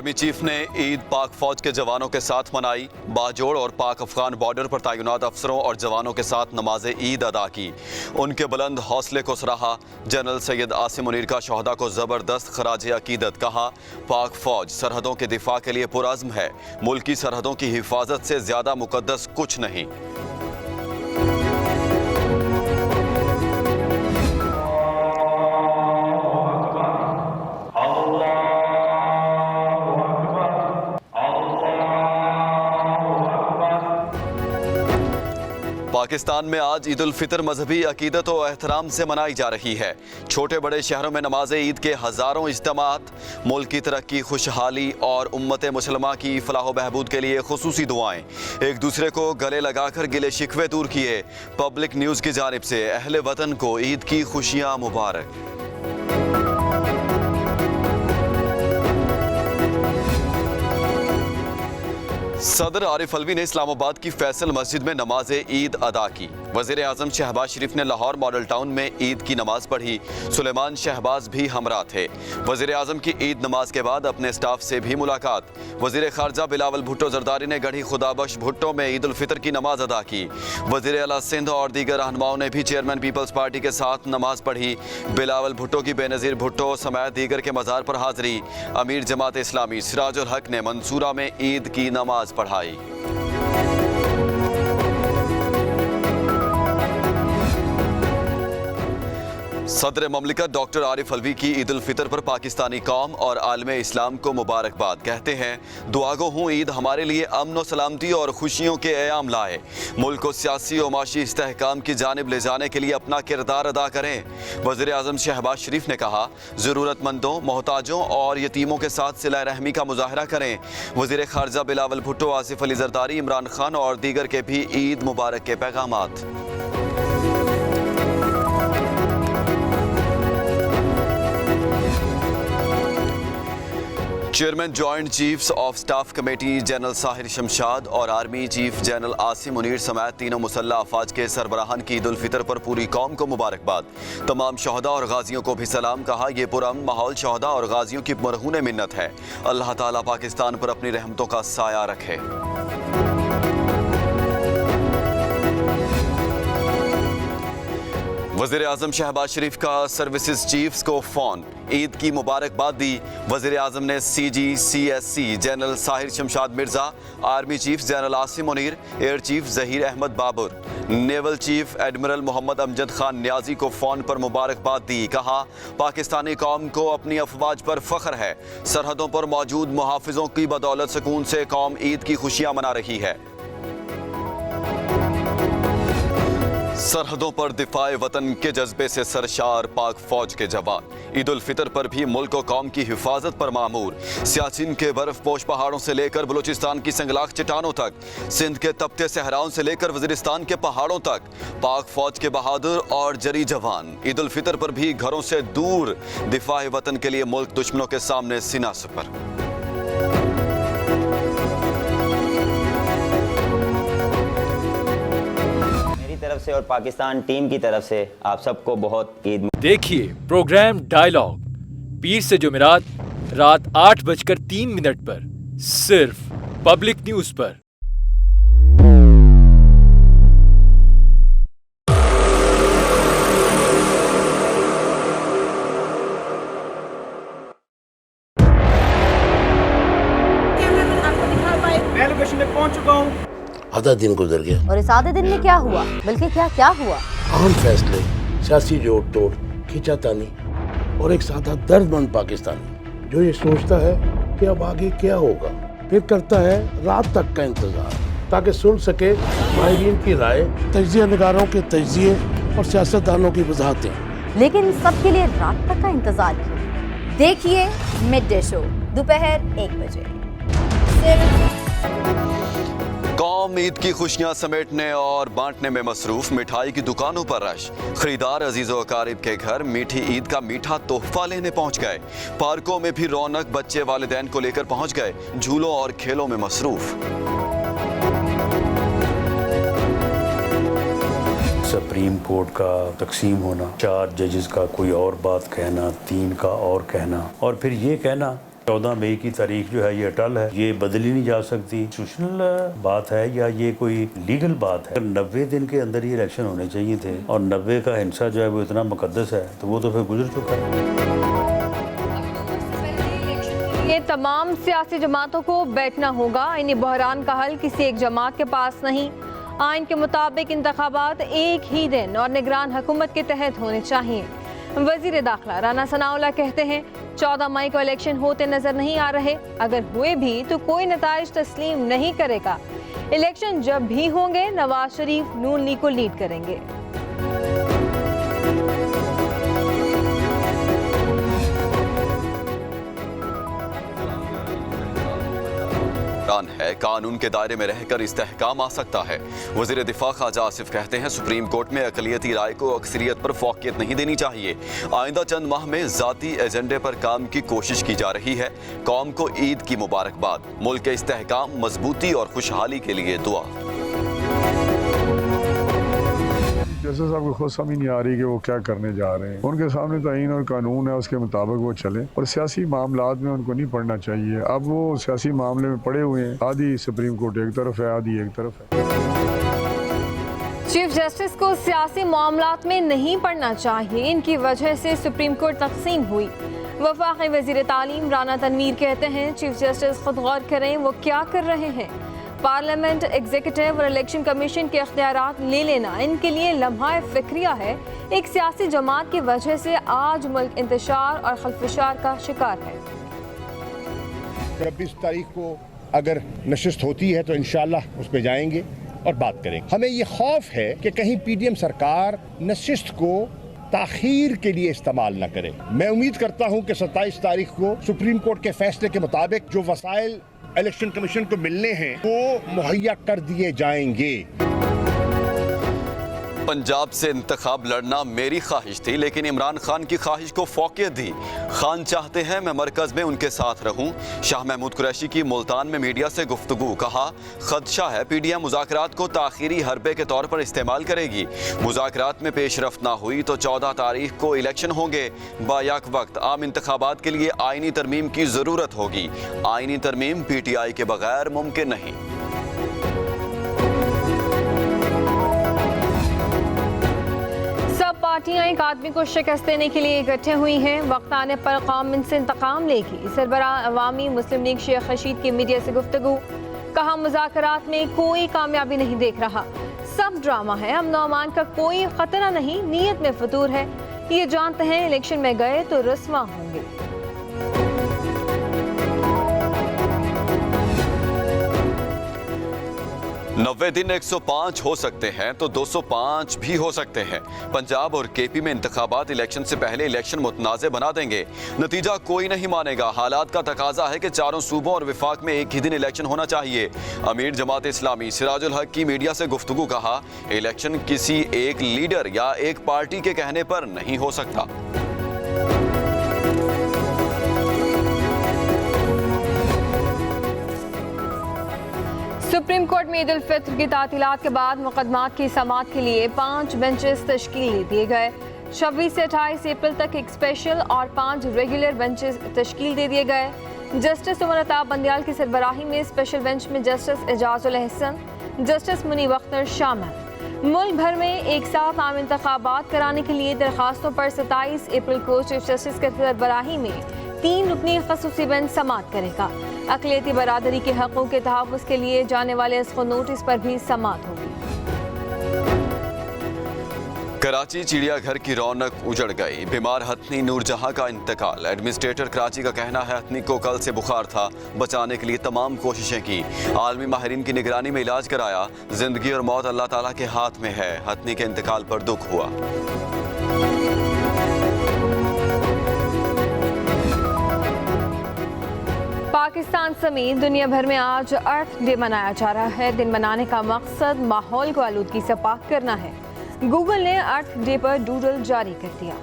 Army chief ने ईद पाक फौज के जवानों के साथ मनाई। बाजोड़ और पाक अफगान बॉर्डर पर तैनात अफसरों और जवानों के साथ नमाज ईद अदा की। उनके बुलंद हौसले को सराहा। जनरल सैयद आसिम मुनीर का शोहदा को जबरदस्त खराज अकीदत। कहा, पाक फौज सरहदों के दिफा के लिए पुरअज़्म है। मुल्क की सरहदों की हिफाजत से ज्यादा मुकद्दस कुछ नहीं। पाकिस्तान में आज ईद उल फितर मजहबी अकीदत और एहतराम से मनाई जा रही है। छोटे बड़े शहरों में नमाज ईद के हज़ारों इज्तिमात। मुल्क की तरक्की, खुशहाली और उम्मत मुसलमा की फलाह बहबूद के लिए खुसूसी दुआएं। एक दूसरे को गले लगाकर गिले शिकवे दूर किए। पब्लिक न्यूज़ की जानिब से अहले वतन को ईद की खुशियाँ मुबारक। सदर आरिफ अलवी ने इस्लामाबाद की फैसल मस्जिद में नमाज ईद अदा की। वज़ीर आज़म शहबाज शरीफ ने लाहौर मॉडल टाउन में ईद की नमाज पढ़ी। सुलेमान शहबाज भी हमरा थे। वज़ीर आज़म की ईद नमाज के बाद अपने स्टाफ से भी मुलाकात। वज़ीर ख़ारजा बिलावल भुट्टो जरदारी ने गढ़ी खुदाबख्श भुट्टो में ईद उल फितर की नमाज अदा की। वज़ीर आला सिंध और दीगर रहनुमाओं ने भी चेयरमैन पीपल्स पार्टी के साथ नमाज पढ़ी। बिलावल भुट्टो की बेनज़ीर भुट्टो समेत दीगर के मज़ार पर हाज़री। अमीर जमात इस्लामी सिराजुल हक ने मंसूरा में ईद की नमाज पढ़ाई। सदर ममलिकत डॉक्टर आरिफ अलवी की ईद उल फितर पर पाकिस्तानी कौम और आलम इस्लाम को मुबारकबाद। कहते हैं, दुआगो हूँ ईद हमारे लिए अमन व सलामती और खुशियों के अयाम लाए। मुल्क को सियासी और माशी इस्तेहकाम की जानिब ले जाने के लिए अपना किरदार अदा करें। वज़ीर आज़म शहबाज शरीफ ने कहा, ज़रूरतमंदों, मोहताजों और यतीमों के साथ सिला रहमी का मुजाहरा करें। वज़ीर ख़ारजा बिलावल भुट्टो, आसिफ अली जरदारी, इमरान खान और दीगर के भी ईद मुबारक के पैगामात। Chairman joint chiefs of staff committee general Sahir Shamshad और army chief general Asim Munir समेत तीनों मुसल्लह अफवाज के सरबराहान की ईद उल फितर पर पूरी कौम को मुबारकबाद। तमाम शहदा और गाजियों को भी सलाम। कहा, यह पुरअमन माहौल शहदा और गाजियों की मरहून मिन्नत है। अल्लाह ताला पाकिस्तान पर अपनी रहमतों का साया रखे। वज़ीर आज़म शहबाज शरीफ का सर्विसेज चीफ्स को फ़ोन, ईद की मुबारकबाद दी। वज़ीर आज़म ने CGCSC general Sahir Shamshad Mirza, army chief general Asim Munir, air chief Zaheer Ahmed Babar, naval chief admiral Mohammad Amjad Khan Niazi को फ़ोन पर मुबारकबाद दी। कहा, पाकिस्तानी कौम को अपनी अफवाज पर फ़ख्र है। सरहदों पर मौजूद मुहाफ़िज़ों की बदौलत सुकून से कौम ईद की खुशियाँ मना रही है। सरहदों पर दिफाए वतन के जज्बे से सरशार पाक फौज के जवान ईद उल फितर पर भी मुल्क और कौम की हिफाजत पर मामूर। सियाचिन के बर्फ पोश पहाड़ों से लेकर बलूचिस्तान की संगलाख चट्टानों तक, सिंध के तपते सहराओं से लेकर वजीरिस्तान के पहाड़ों तक, पाक फौज के बहादुर और जरी जवान ईद उल फितर पर भी घरों से दूर दिफाए वतन के लिए मुल्क दुश्मनों के सामने सीना सुपर। तरफ से और पाकिस्तान टीम की तरफ से आप सबको बहुत ईद। देखिए प्रोग्राम डायलॉग पीर से जुमेरात रात 8:03 पर सिर्फ पब्लिक न्यूज पर। मैं लोकेशन में पहुंच चुका हूं। आधा दिन गुजर गया और इस आधे दिन में क्या हुआ, बल्कि क्या हुआ? अहम फैसले, सियासी जोड़ तोड़, खींचातानी और एक सादा दर्दमंद पाकिस्तानी जो ये सोचता है कि अब आगे क्या होगा, फिर करता है रात तक का इंतजार ताकि सुन सके माहिरीन की राय, तज्जिया निगारों के तज्जिए और सियासतदानों की वजाहतें। लेकिन सबके लिए रात तक का इंतजार क्यों? देखिए मिड डे शो दोपहर 1 बजे सिर्फ। कौम ईद की खुशियां समेटने और बांटने में मसरूफ। मिठाई की दुकानों पर रश। खरीदार अजीजों अकारिब के घर मीठी ईद का मीठा तोहफा लेने पहुंच गए। पार्कों में भी रौनक, बच्चे वालिदैन को लेकर पहुंच गए। झूलों और खेलों में मसरूफ। सुप्रीम कोर्ट का तकसीम होना, 4 जजेस का कोई और बात कहना, 3 का और कहना, और फिर ये कहना 14 मई की तारीख जो है ये अटल है, ये बदली नहीं जा सकती। कॉन्स्टिट्यूशनल बात है या ये कोई लीगल बात है? 90 दिन के अंदर ये इलेक्शन होने चाहिए थे और 90 का हिंसा जो है वो इतना मुकद्दस है, तो वो तो फिर गुजर चुका है। ये तमाम सियासी जमातों को बैठना होगा। इन्हीं बहरान का हल किसी एक जमात के पास नहीं। आइन के मुताबिक इंतखाबात एक ही दिन और निगरान हुकूमत के तहत होने चाहिए। वजीर दाखिला राना सनाउल्लाह कहते हैं 14 मई को इलेक्शन होते नजर नहीं आ रहे। अगर हुए भी तो कोई नताइज तस्लीम नहीं करेगा। इलेक्शन जब भी होंगे नवाज शरीफ नून लीग को लीड करेंगे। है कानून के दायरे में रहकर इस्तेहकाम आ सकता है। वज़ीर दिफा ख्वाजा आसिफ कहते हैं सुप्रीम कोर्ट में अक़लियती राय को अक्सरियत पर फौकियत नहीं देनी चाहिए। आइंदा चंद माह में ज़ाती एजेंडे पर काम की कोशिश की जा रही है। कौम को ईद की मुबारकबाद। मुल्क के इस्तेहकाम, मजबूती और खुशहाली के लिए दुआ। जैसे साहब को खुद समझ नहीं आ रही कि वो क्या करने जा रहे हैं। उनके सामने तो आईन और कानून है, उसके मुताबिक वो चले और सियासी मामलात में उनको नहीं पढ़ना चाहिए। अब वो सियासी मामले में पड़े हुए हैं। आधी सुप्रीम कोर्ट एक तरफ है, आधी एक तरफ है। चीफ जस्टिस को सियासी मामलात में नहीं पढ़ना चाहिए। इनकी वजह से सुप्रीम कोर्ट तकसीम हुई। वफाकी वजीर तालीम राना तनवीर कहते हैं चीफ जस्टिस खुद गौर करें वो क्या कर रहे हैं। पार्लियामेंट, एग्जीक्यूटिव और इलेक्शन कमीशन के इख्तियारात ले लेना इनके लिए लम्हा फिक्रिया है। एक सियासी जमात की वजह से आज मुल्क इंतशार और खलफशार का शिकार है। 26 तारीख को अगर नशिस्त होती है तो इंशाल्लाह उस पर जाएंगे और बात करेंगे। हमें ये खौफ है कि कहीं पीडीएम सरकार नशिस्त को ताखीर के लिए इस्तेमाल न करे। मैं उम्मीद करता हूँ कि 27 तारीख को सुप्रीम कोर्ट के फैसले के मुताबिक जो वसाइल इलेक्शन कमीशन को मिलने हैं वो मुहैया कर दिए जाएंगे। पंजाब से इंतखाब लड़ना मेरी ख्वाहिश थी, लेकिन इमरान खान की ख्वाहिश को फौकियत दी। खान चाहते हैं मैं मरकज में उनके साथ रहूं। शाह महमूद कुरैशी की मुल्तान में मीडिया से गुफ्तगू। कहा खदशा है पीडीएम मुज़ाकरात को ताखीरी हरबे के तौर पर इस्तेमाल करेगी। मुज़ाकरात में पेशरफ्त ना हुई तो 14 तारीख को इलेक्शन होंगे। बायक वक्त आम इंतखाबात के लिए आईनी तरमीम की ज़रूरत होगी। आईनी तरमीम PTI के बगैर मुमकिन नहीं। पार्टियां एक आदमी को शिकस्त देने के लिए इकट्ठे हुई हैं। वक्त आने पर कौम इनसे इंतकाम लेगी। सरबराह अवामी मुस्लिम लीग शेख रशीद की मीडिया से गुफ्तगू। कहा मुज़ाकरात में कोई कामयाबी नहीं देख रहा, सब ड्रामा है। अमन अमान का कोई खतरा नहीं, नीयत में फतूर है। ये जानते हैं इलेक्शन में गए तो रस्वा होंगे। 90 दिन 105 हो सकते हैं तो 205 भी हो सकते हैं। पंजाब और KP में इंतखाबात इलेक्शन से पहले इलेक्शन मुतनाज़े बना देंगे। नतीजा कोई नहीं मानेगा। हालात का तकाजा है कि चारों सूबों और विफाक में एक ही दिन इलेक्शन होना चाहिए। अमीर जमात इस्लामी सिराजुल हक की मीडिया से गुफ्तगू। कहा इलेक्शन किसी एक लीडर या एक पार्टी के कहने पर नहीं हो सकता। सुप्रीम कोर्ट में ईद उल फित्र की तातीलात के बाद मुकदमात की समाअत के लिए 5 बेंचेस तश्कील दिए गए। 26 से 28 अप्रैल तक एक स्पेशल और 5 रेगुलर बेंचेस तश्कील दे दिए गए। जस्टिस उमर अताब बंदियाल की सरबराही में स्पेशल बेंच में जस्टिस एजाजुल अहसन, जस्टिस मुनीब अख्तर शामिल। मुल्क भर में एक साथ आम इंतखाबात कराने के लिए दरखास्तों पर 27 अप्रैल को चीफ जस्टिस की सरबराही में 3 रुकनी खसूसी बेंच समाअत करेगा। अक़लियती बरादरी के हक़ों के तहफ़्फ़ुज़ के लिए जाने वाले इसको नोटिस पर भी समाअत होगी। कराची चिड़ियाघर की रौनक उजड़ गई। बीमार हथनी नूरजहां का इंतकाल। एडमिनिस्ट्रेटर कराची का कहना है हथनी को कल से बुखार था, बचाने के लिए तमाम कोशिशें की। आलमी माहिरीन की निगरानी में इलाज कराया। जिंदगी और मौत अल्लाह ताला के हाथ में है। हथनी के इंतकाल पर दुख हुआ। पाकिस्तान समेत दुनिया भर में आज अर्थ डे मनाया जा रहा है। दिन मनाने का मकसद माहौल को आलूदगी से पाक करना है। गूगल ने अर्थ डे पर डूडल जारी कर दिया।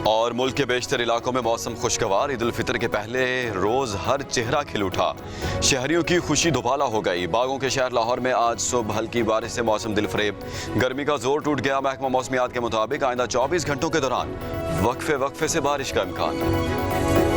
और मुल्क के बेशतर इलाकों में मौसम खुशगवार। ईद उल फितर के पहले रोज हर चेहरा खिल उठा। शहरियों की खुशी दुबाला हो गई। बागों के शहर लाहौर में आज सुबह हल्की बारिश से मौसम दिलफरेब। गर्मी का जोर टूट गया। महकमा मौसमियात के मुताबिक आइंदा 24 घंटों के दौरान वक्फे वक्फे से बारिश का इम्कान।